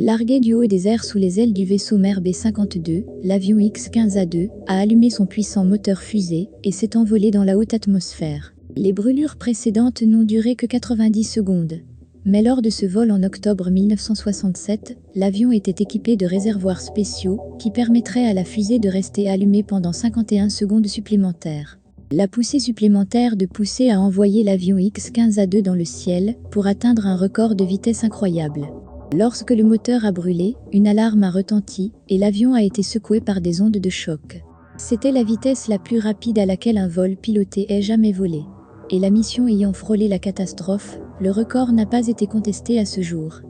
Largué du haut des airs sous les ailes du vaisseau mère B-52, l'avion X-15A2 a allumé son puissant moteur fusée et s'est envolé dans la haute atmosphère. Les brûlures précédentes n'ont duré que 90 secondes. Mais lors de ce vol en octobre 1967, l'avion était équipé de réservoirs spéciaux qui permettraient à la fusée de rester allumée pendant 51 secondes supplémentaires. La poussée supplémentaire de poussée a envoyé l'avion X-15A2 dans le ciel pour atteindre un record de vitesse incroyable. Lorsque le moteur a brûlé, une alarme a retenti et l'avion a été secoué par des ondes de choc. C'était la vitesse la plus rapide à laquelle un vol piloté ait jamais volé. Et la mission ayant frôlé la catastrophe, le record n'a pas été contesté à ce jour.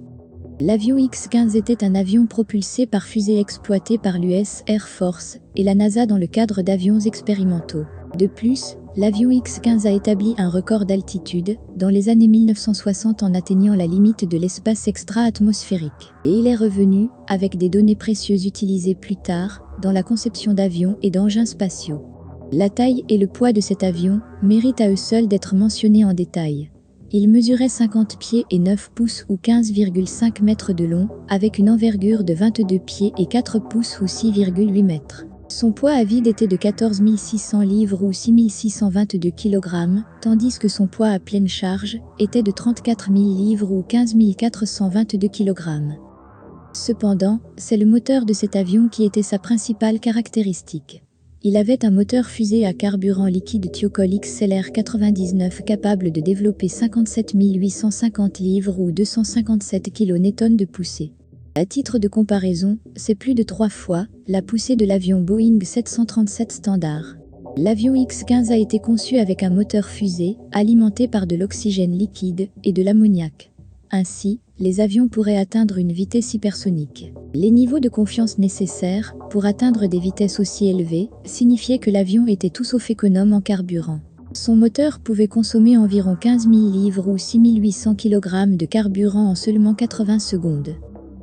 L'avion X-15 était un avion propulsé par fusée exploité par l'US Air Force et la NASA dans le cadre d'avions expérimentaux. De plus, l'avion X-15 a établi un record d'altitude dans les années 1960 en atteignant la limite de l'espace extra-atmosphérique. Et il est revenu, avec des données précieuses utilisées plus tard, dans la conception d'avions et d'engins spatiaux. La taille et le poids de cet avion méritent à eux seuls d'être mentionnés en détail. Il mesurait 50 pieds et 9 pouces ou 15,5 mètres de long, avec une envergure de 22 pieds et 4 pouces ou 6,8 mètres. Son poids à vide était de 14 600 livres ou 6 622 kg, tandis que son poids à pleine charge était de 34 000 livres ou 15 422 kg. Cependant, c'est le moteur de cet avion qui était sa principale caractéristique. Il avait un moteur fusée à carburant liquide Thiokol XLR 99 capable de développer 57 850 livres ou 257 kN de poussée. À titre de comparaison, c'est plus de 3 fois la poussée de l'avion Boeing 737 standard. L'avion X-15 a été conçu avec un moteur fusée alimenté par de l'oxygène liquide et de l'ammoniac. Ainsi, les avions pourraient atteindre une vitesse hypersonique. Les niveaux de confiance nécessaires pour atteindre des vitesses aussi élevées signifiaient que l'avion était tout sauf économe en carburant. Son moteur pouvait consommer environ 15 000 livres ou 6 800 kg de carburant en seulement 80 secondes.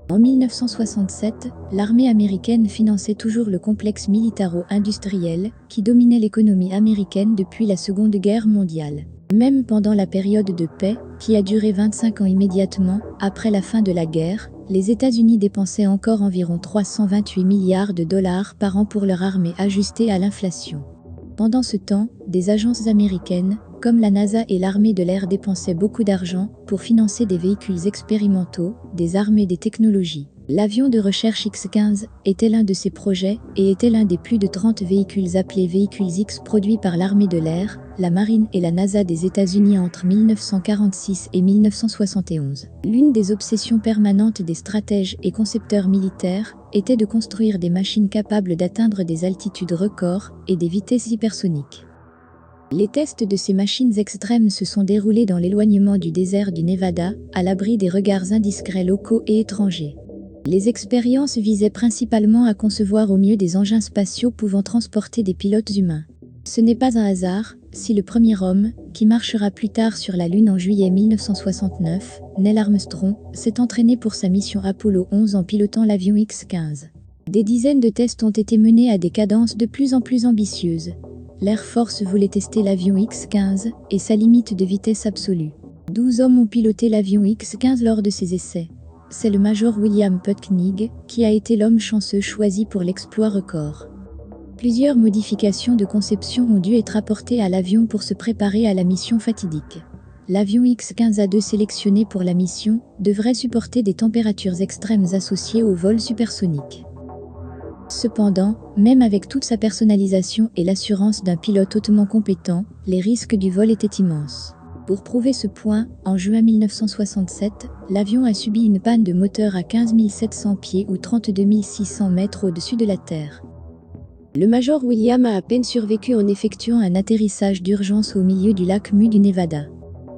En 1967, l'armée américaine finançait toujours le complexe militaro-industriel qui dominait l'économie américaine depuis la Seconde Guerre mondiale. Même pendant la période de paix, qui a duré 25 ans immédiatement après la fin de la guerre, les États-Unis dépensaient encore environ 328 milliards de dollars par an pour leur armée ajustée à l'inflation. Pendant ce temps, des agences américaines, comme la NASA et l'armée de l'air dépensaient beaucoup d'argent pour financer des véhicules expérimentaux, des armes et des technologies. L'avion de recherche X-15 était l'un de ces projets et était l'un des plus de 30 véhicules appelés véhicules X produits par l'armée de l'air, la marine et la NASA des États-Unis entre 1946 et 1971. L'une des obsessions permanentes des stratèges et concepteurs militaires était de construire des machines capables d'atteindre des altitudes records et des vitesses hypersoniques. Les tests de ces machines extrêmes se sont déroulés dans l'éloignement du désert du Nevada, à l'abri des regards indiscrets locaux et étrangers. Les expériences visaient principalement à concevoir au mieux des engins spatiaux pouvant transporter des pilotes humains. Ce n'est pas un hasard si le premier homme, qui marchera plus tard sur la Lune en juillet 1969, Neil Armstrong, s'est entraîné pour sa mission Apollo 11 en pilotant l'avion X-15. Des dizaines de tests ont été menés à des cadences de plus en plus ambitieuses. L'Air Force voulait tester l'avion X-15 et sa limite de vitesse absolue. 12 hommes ont piloté l'avion X-15 lors de ces essais. C'est le major William Putney qui a été l'homme chanceux choisi pour l'exploit record. Plusieurs modifications de conception ont dû être apportées à l'avion pour se préparer à la mission fatidique. L'avion X-15A2 sélectionné pour la mission devrait supporter des températures extrêmes associées au vol supersonique. Cependant, même avec toute sa personnalisation et l'assurance d'un pilote hautement compétent, les risques du vol étaient immenses. Pour prouver ce point, en juin 1967, l'avion a subi une panne de moteur à 15 700 pieds ou 32 600 mètres au-dessus de la Terre. Le major William a à peine survécu en effectuant un atterrissage d'urgence au milieu du lac Mu du Nevada.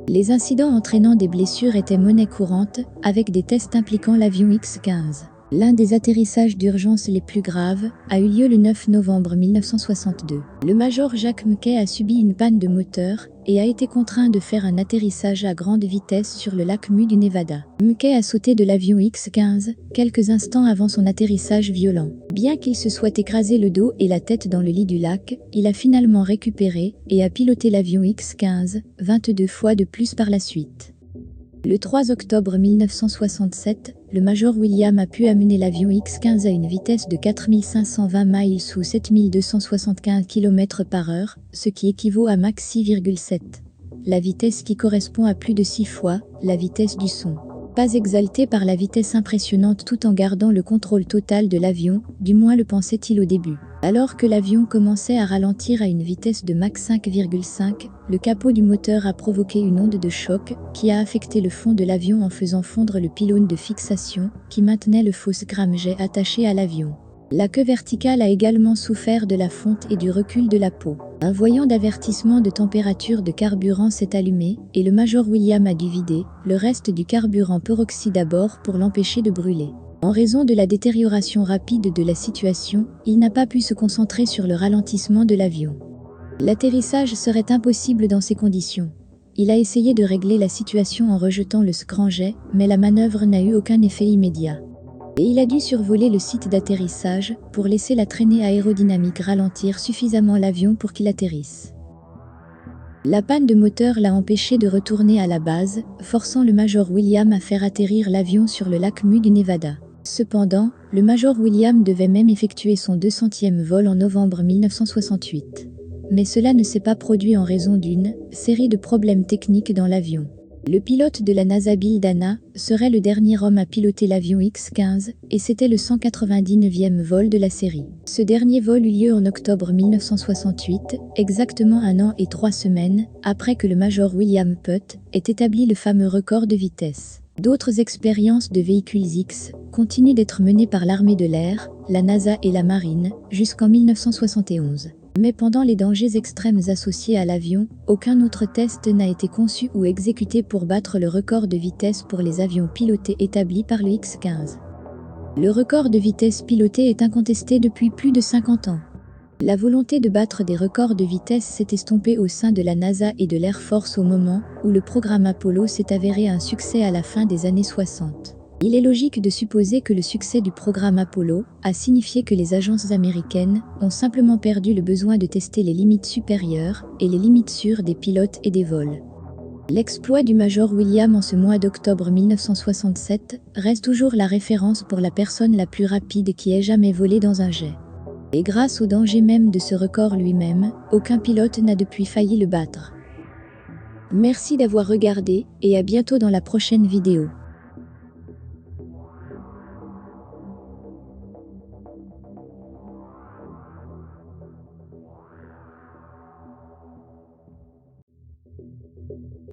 Les incidents entraînant des blessures étaient monnaie courante, avec des tests impliquant l'avion X-15. L'un des atterrissages d'urgence les plus graves a eu lieu le 9 novembre 1962. Le major Jack McKay a subi une panne de moteur et a été contraint de faire un atterrissage à grande vitesse sur le lac Mu du Nevada. McKay a sauté de l'avion X-15 quelques instants avant son atterrissage violent. Bien qu'il se soit écrasé le dos et la tête dans le lit du lac, il a finalement récupéré et a piloté l'avion X-15 22 fois de plus par la suite. Le 3 octobre 1967, le Major William a pu amener l'avion X-15 à une vitesse de 4520 miles ou 7275 km/h, ce qui équivaut à Mach 6,7. La vitesse qui correspond à plus de 6 fois la vitesse du son. Pas exalté par la vitesse impressionnante tout en gardant le contrôle total de l'avion, du moins le pensait-il au début. Alors que l'avion commençait à ralentir à une vitesse de Mach 5,5, le capot du moteur a provoqué une onde de choc qui a affecté le fond de l'avion en faisant fondre le pylône de fixation qui maintenait le fausse scramjet attaché à l'avion. La queue verticale a également souffert de la fonte et du recul de la peau. Un voyant d'avertissement de température de carburant s'est allumé et le Major William a dû vider le reste du carburant peroxyde à bord pour l'empêcher de brûler. En raison de la détérioration rapide de la situation, il n'a pas pu se concentrer sur le ralentissement de l'avion. L'atterrissage serait impossible dans ces conditions. Il a essayé de régler la situation en rejetant le scramjet, mais la manœuvre n'a eu aucun effet immédiat. Et il a dû survoler le site d'atterrissage pour laisser la traînée aérodynamique ralentir suffisamment l'avion pour qu'il atterrisse. La panne de moteur l'a empêché de retourner à la base, forçant le Major William à faire atterrir l'avion sur le lac Mu du Nevada. Cependant, le Major William devait même effectuer son 200e vol en novembre 1968. Mais cela ne s'est pas produit en raison d'une série de problèmes techniques dans l'avion. Le pilote de la NASA Bill Dana serait le dernier homme à piloter l'avion X-15 et c'était le 199e vol de la série. Ce dernier vol eut lieu en octobre 1968, exactement 1 an et 3 semaines après que le Major William Putt ait établi le fameux record de vitesse. D'autres expériences de véhicules X continuent d'être menées par l'armée de l'air, la NASA et la marine jusqu'en 1971. Mais pendant les dangers extrêmes associés à l'avion, aucun autre test n'a été conçu ou exécuté pour battre le record de vitesse pour les avions pilotés établi par le X-15. Le record de vitesse piloté est incontesté depuis plus de 50 ans. La volonté de battre des records de vitesse s'est estompée au sein de la NASA et de l'Air Force au moment où le programme Apollo s'est avéré un succès à la fin des années 60. Il est logique de supposer que le succès du programme Apollo a signifié que les agences américaines ont simplement perdu le besoin de tester les limites supérieures et les limites sûres des pilotes et des vols. L'exploit du Major William en ce mois d'octobre 1967 reste toujours la référence pour la personne la plus rapide qui ait jamais volé dans un jet. Et grâce au danger même de ce record lui-même, aucun pilote n'a depuis failli le battre. Merci d'avoir regardé et à bientôt dans la prochaine vidéo.